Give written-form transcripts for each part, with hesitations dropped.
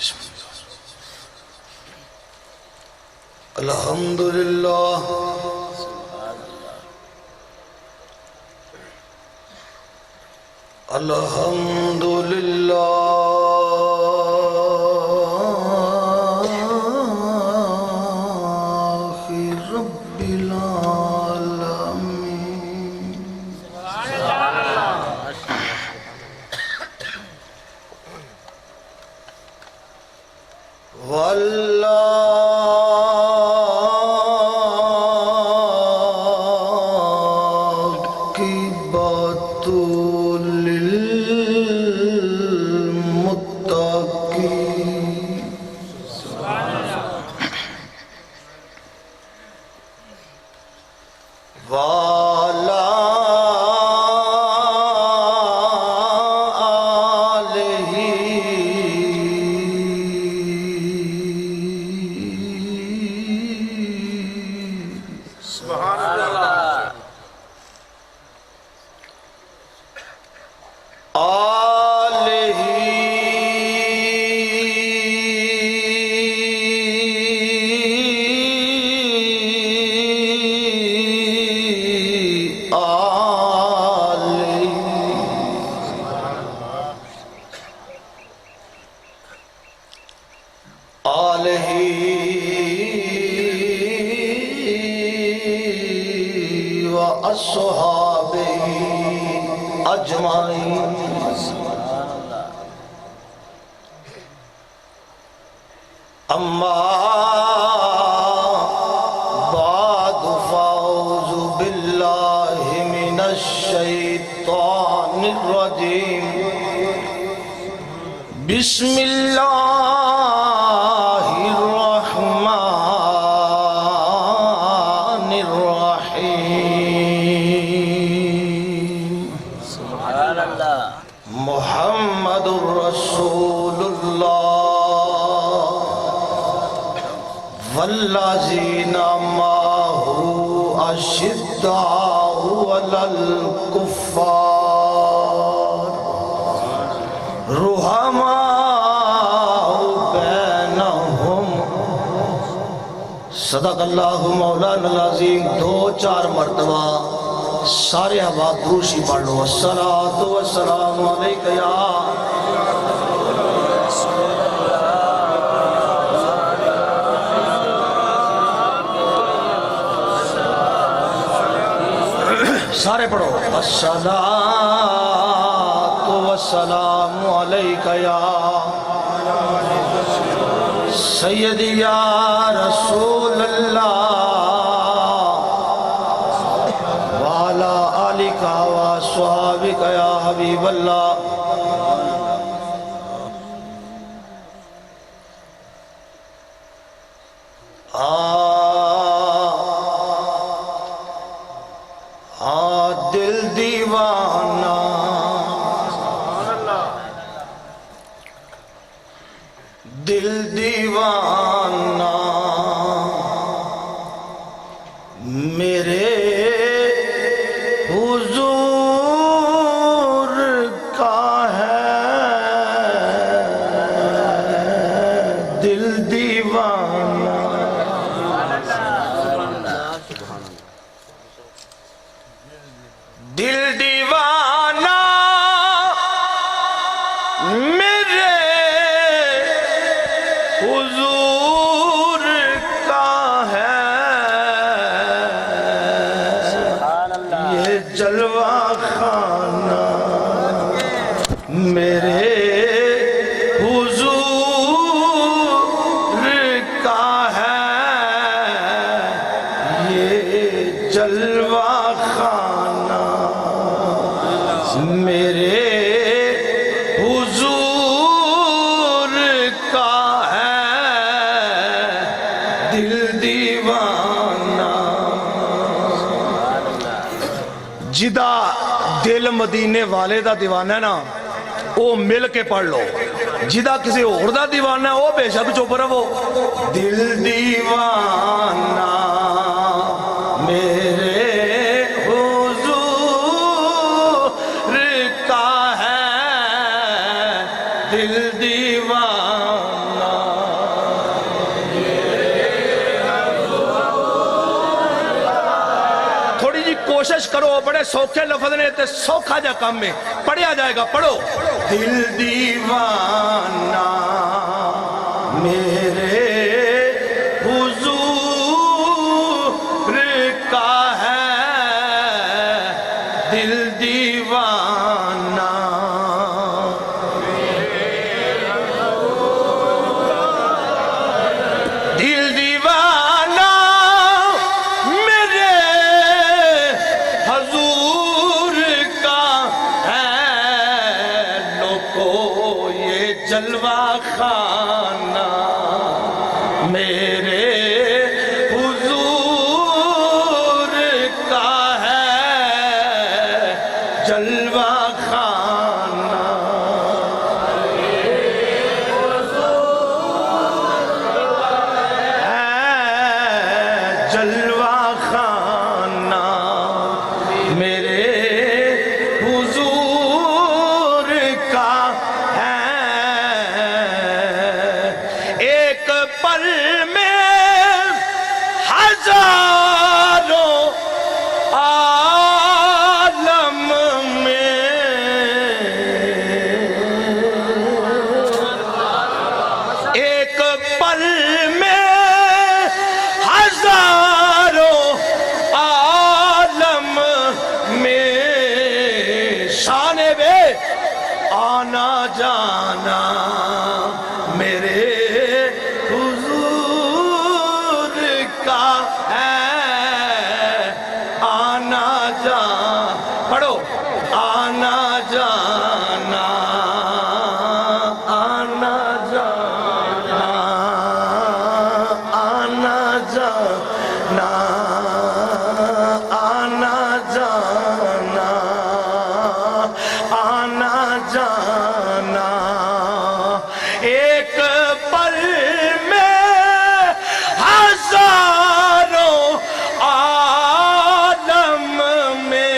بسم اللہ الحمدللہ الحمدللہ رب العالمین واللہ کی بات للمتقین وعلى آلہ سبحان اللہ آلہ آلہ وأصحابہ اجمعین اما بعد فاعوذ باللہ من الشیطان الرجیم بسم اللہ الرحمن الرحیم سبحان اللہ محمد رسول اللہ والذین معہ اشداء علی الکفار رحماء بینہم صدق اللہ مولانا العظیم 2-4 مرتبہ سارے احباب دروشی پڑھ لو الصلاۃ والسلام علیک یا سارے پڑھو الصلاۃ والسلام علیک یا سیدی یا رسول اللہ وعلا آلک وصحابک یا حبیب اللہ دل دیوانہ دل دیوانہ میرے حضور کا ہے دل دیوانہ دل دیوانہ میرے حضور کا ہے یہ جلوہ خانہ میرے حضور کا ہے یہ جلوہ خانہ میرے حضور کا ہے دل دیوانہ جدا دل مدینے والے دا دیوانہ ہے نا وہ مل کے پڑھ لو جدا کسی اور دا دیوانہ ہے وہ بے شک چپ رہو دل دیوانہ میرے حضور کا ہے دل دیوانہ کرو بڑے سوکھے لفظ نے تے سوکھا جا کام میں پڑھیا جائے گا پڑھو دل دیوانہ میرے حضور کا ہے دل دیوانہ دل دیوانہ میرے حضور کا ہے لوگو یہ جلوہ خانہ میرے حضور کا ہے جلوہ خانہ جلوہ خانہ میرے حضور کا ہے ایک پل میں ہزاروں عالم میں ایک پل میں ہزاروں عالم میں شان بے آنا جانا میرے حضور کا ہے آنا جانا پڑھو آنا جانا آنا جانا آنا جانا آنا جانا آنا جانا ایک پل میں ہزاروں عالم میں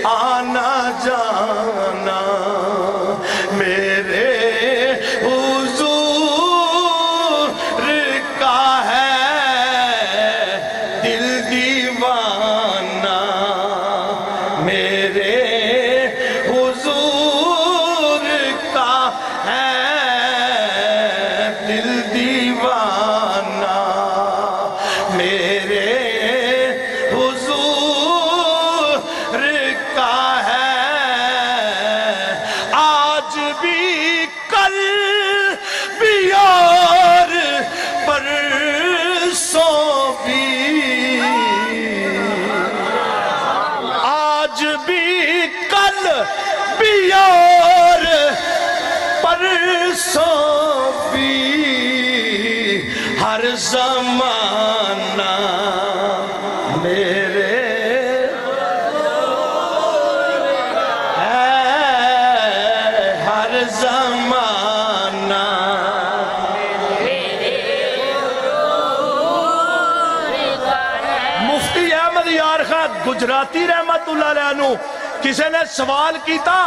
آنا جانا میرے حضور کا ہے دل دیوانہ میرے حضور کا ہے دل دیوانہ میرے حضور کا ہے آج بھی کل بھی اور پرسوں بھی آج بھی کل بھی اور پرسوں بھی ہر زمانہ میرے ہے ہر زمانہ مفتی احمد یار خان گجراتی رحمت اللہ علیہ عنہ کسی نے سوال کیتا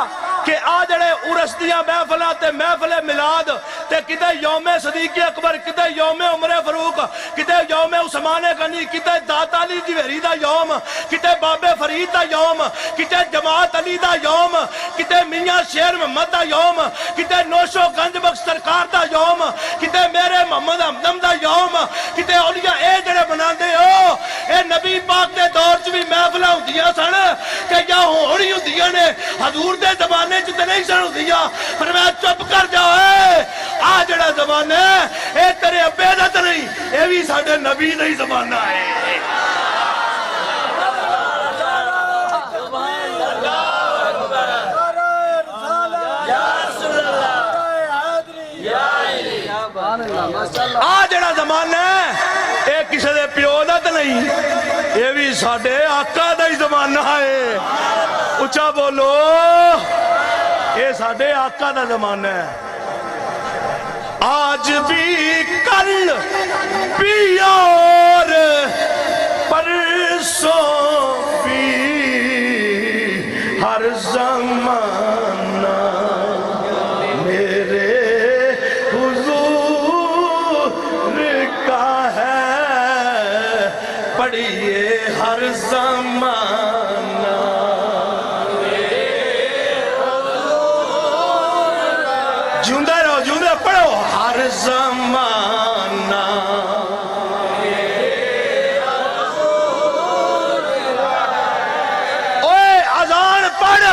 کہ آ جڑے عرس دیاں محفلاں تے محفل میلاد تے کتے یوم صدیق اکبر کتے یوم عمر فاروق کتے یوم عثمان غنی کتے داتا علی جوہری دا یوم کتے بابے فرید دا یوم کتے جماعت علی دا یوم کتے میاں شیر محمد دا یوم کتے نوشو گنج بخش سرکار دا یوم کتے میرے محمد ہمدم دا یوم کتے اولیاء اے جڑے بناندے ہو اے نبی پاک دے دور چ بھی محفلاں ہوندیاں سن کہ یا ہوڑی ہوندیاں نے حضور دے زمانے چ تے نہیں سن ہوندیاں پر میں چپ کر جاؤ آ جڑا زمانہ ہے اے تیرے ابے دا تے نہیں اے بھی ساڈے نبی دا ہی زمانہ ہے آ جڑا زمانہ ہے اے کسی دے پیو دا تے نہیں اے بھی ساڈے آقا دا ہی زمانہ ہے اچھا بولو اے ساڈے آقا دا زمانہ ہے آج بھی کل بھی اور پرسوں بھی ہر زمانہ میرے حضور کا ہے پڑھیے ہر زمانہ جیوندے رہو جیوندے پڑھو ہر زمانہ اوے اذان پڑھ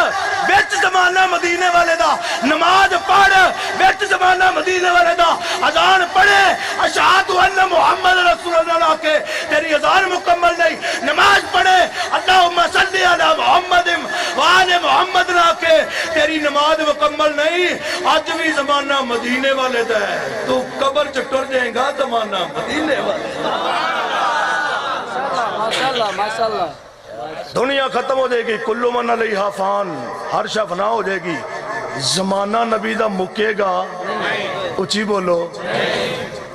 بیچ زمانہ مدینے والے دا نماز پڑھ بیچ زمانہ مدینے والے دا اذان پڑھے اشہد ان محمد رسول اللہ کے تیری اذان مکمل نہیں نماز پڑھے اللہم صلی علی محمد وآل محمد نہ کے تیری نماز مکمل نہیں آج بھی زمانہ مدینے والے دا ہے تو قبر چٹر جائیں گا زمانہ مدینے والے ماشاءاللہ ماشاءاللہ دنیا ختم ہو جائے گی کلو من علیہا فان ہر شے فنا ہو جائے گی زمانہ نبی دا مکے گا اچھی بولو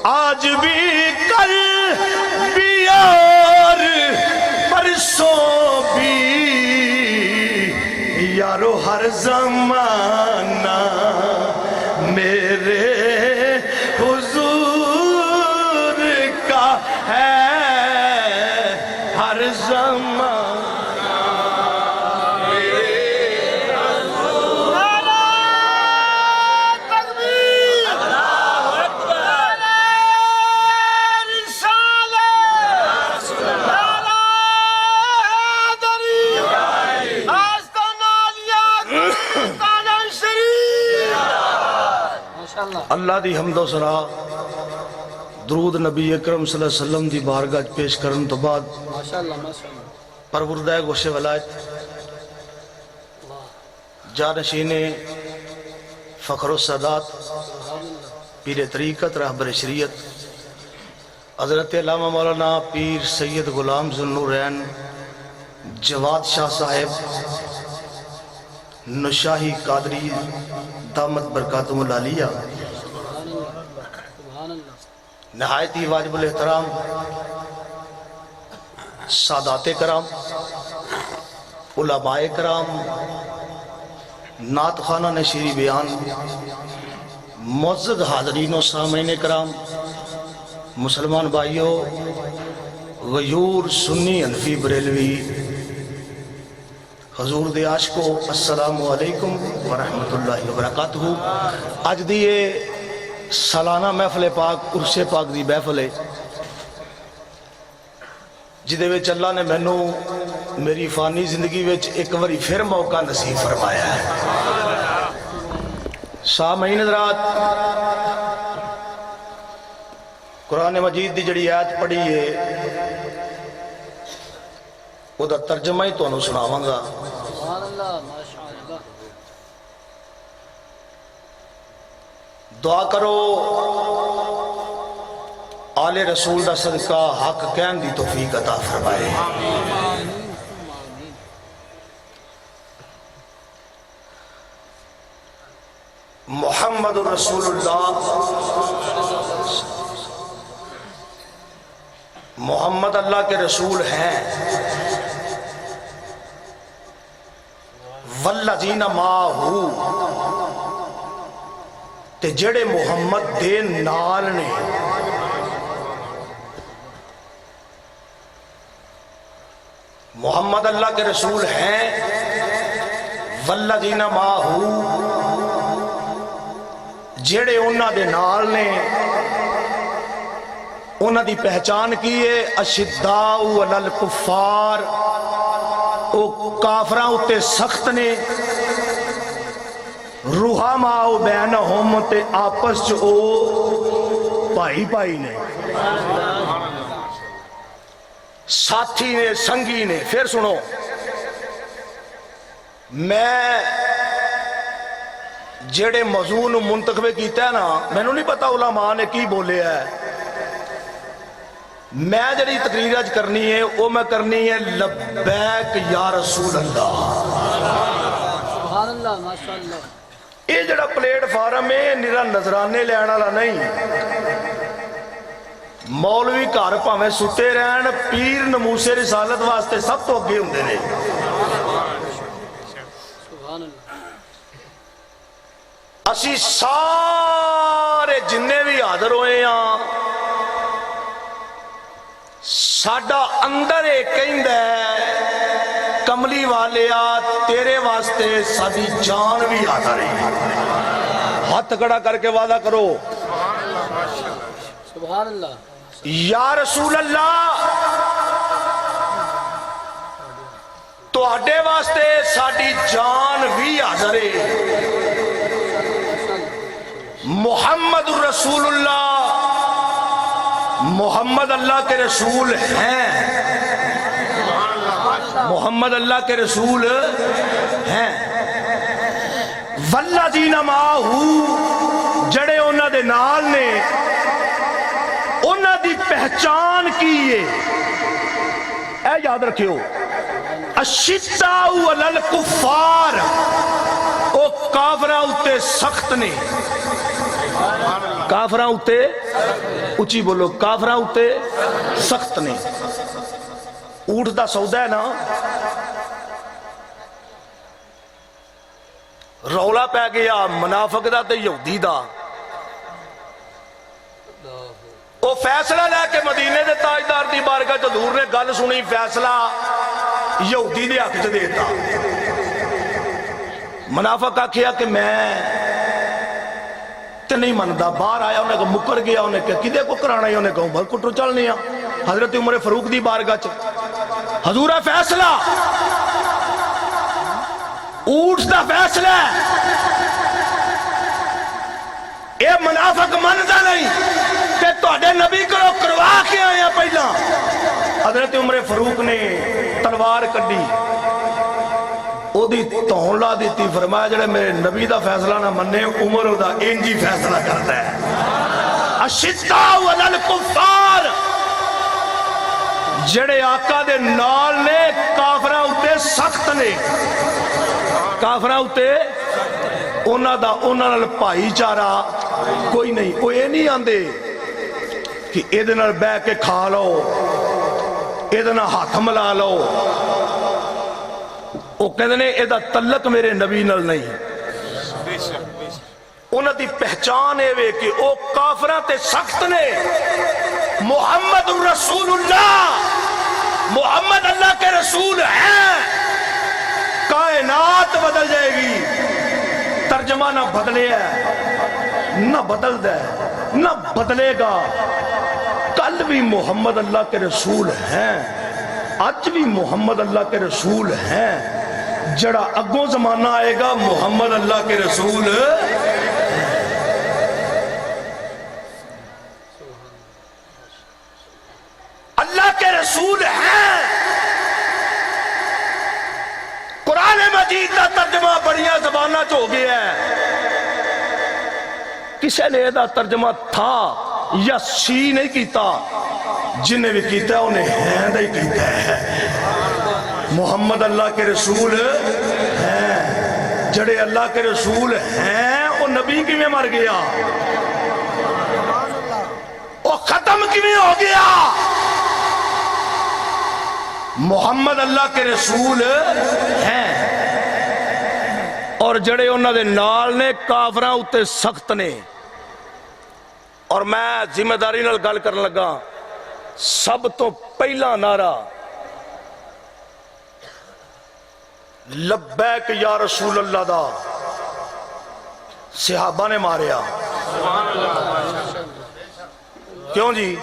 آج بھی کل بھی اور پرسوں بھی یارو ہر زمانہ میرے حضور کا ہے ہر زمانہ اللہ دی حمد و ثنا درود نبی اکرم صلی اللہ علیہ وسلم دی بارگاہ پیش کرن تو بعد ماشاءاللہ ماشاءاللہ پروردہ گوش ولایت جانشین فخر السادات پیر طریقت رہبر شریعت حضرت علامہ مولانا پیر سید غلام ذوالنورین جواد شاہ صاحب نشاہی قادری دامت برکاتم العالیہ نہایت ہی واجب الاحترام سادات کرام علماء کرام نعت خانہ نشیری بیان معزز حاضرین و سامعین کرام مسلمان بھائیوں غیور سنی حنفی بریلوی حضور دے عاشقو السلام علیکم ورحمت اللہ وبرکاتہ آج دیئے سالانہ محفل پاک عرس پاک دی محفل ہے جدے وچ اللہ نے مینوں میری فانی زندگی وچ ایک واری پھر موقع نصیب فرمایا ہے سامعین حضرات قرآن مجید دی جڑی آیت پڑھی ہے وہ دا ترجمہ ہی تو انہوں سناواں گا سبحان اللہ ماشاءاللہ دعا کرو آل رسول دا صدقہ حق کہن دی توفیق عطا فرمائے محمد رسول اللہ محمد اللہ کے رسول ہیں والذین ماہو تے جڑے محمد دے نال نے محمد اللہ کے رسول ہیں والذین ماہو جڑے انہاں دے نال نے انہاں دی پہچان کیے اشداء علی الکفار او کافراں اتے سخت نے رحماء بینہم تے آپس چ او بھائی بھائی نے ساتھی نے سنگی نے پھر سنو میں جڑے موضوع نو منتخب کیتا ہے نا میں نو نہیں پتا علماء نے کی بولے ہے میں جڑی تقریر اج کرنی ہے وہ میں کرنی ہے لبیک یا رسول اللہ سبحان اللہ ماشاءاللہ یہ جڑا پلیٹ فارم ہے نرا نظرانے لینا والا نہیں مولوی گھر پاویں ستے رہن پیر نموسے رسالت واسطے سب تو اگے ہوندے نے سبحان اللہ اسی سارے جننے بھی حاضر ہوئے ہیں ساڈا اندر ایک کہندا ہے کملی والیا تیرے واسطے ساری جان بھی حاضر ہے ہاتھ کھڑا کر کے وعدہ کرو سبحان اللہ یا رسول اللہ تو آڈے واسطے ساڑی جان بھی حاضر ہے محمد رسول اللہ محمد اللہ کے رسول ہیں محمد اللہ کے رسول ہیں والذین معہو جڑے انہاں دے نال نے انہاں دی پہچان کیے اے یاد رکھیو اشداء علی الکفار او کافراں اتے سخت نے کافراں اتے اچھی بولو کافراں اتے سخت نے اونٹ دا سودا ہے نا رولا پہ گیا منافق دا تے یہودی دا وہ فیصلہ لے کے مدینے دے تاجدار دی بارگاہ چ حضور نے گل سنی فیصلہ یہودی دے حق چ دیتا منافق آکھیا کہ میں تے نہیں مندا باہر آیا انہیں کہا مکر گیا انہیں کہا کدے کو کرانا ہے انہیں کہا بھائی کٹو چلنے ہیں حضرت عمر فاروق دی بارگاہ چ حضور فیصلہ اونٹ دا فیصلہ اے منافق مندا نہیں کہ تہاڈے نبی کو کروا کے آیا پہلا حضرت عمر فاروق نے تلوار کڈی او دی تون لا دیتی فرمایا جڑے میرے نبی دا فیصلہ نہ مننے عمر دا انجی فیصلہ کرتا ہے اشداء علی الکفار جڑے آقا دے نال نے کافراں اتے سخت نے کافراں اتے انہاں دا انہاں نال بھائی چارہ کوئی نہیں وہ یہ نہیں آندے کہ ایدے نال بے کے کھا لو ایدے نال ہاتھ ملا لو وہ کہتے ہیں ایدہ تلق میرے نبی نال نہیں انہاں دی پہچان ہے کہ او کافراں تے سخت نے محمد رسول اللہ محمد اللہ کے رسول ہیں کائنات بدل جائے گی ترجمہ نہ بدلے ہے نہ بدل دے نہ بدلے گا کل بھی محمد اللہ کے رسول ہیں آج بھی محمد اللہ کے رسول ہیں جڑا اگوں زمانہ آئے گا محمد اللہ کے رسول اللہ کے رسول ہیں قرآن مجید کا ترجمہ بڑیاں زبانہ ہو گیا ہے کسی نے یہ ترجمہ تھا یا سی نہیں کیتا جنہیں بھی کیتا ہے انہیں ہیں نہیں کیتا ہے محمد اللہ کے رسول ہیں جڑے اللہ کے رسول ہیں وہ نبی کی میں مر گیا وہ ختم کی میں ہو گیا محمد اللہ کے رسول ہیں اور جڑے انہاں دے نال نے کافراں اتے سخت نے اور میں ذمہ داری نال گل کرن لگا سب تو پہلا نعرہ لبیک یا رسول اللہ دا صحابہ نے ماریا کیوں جی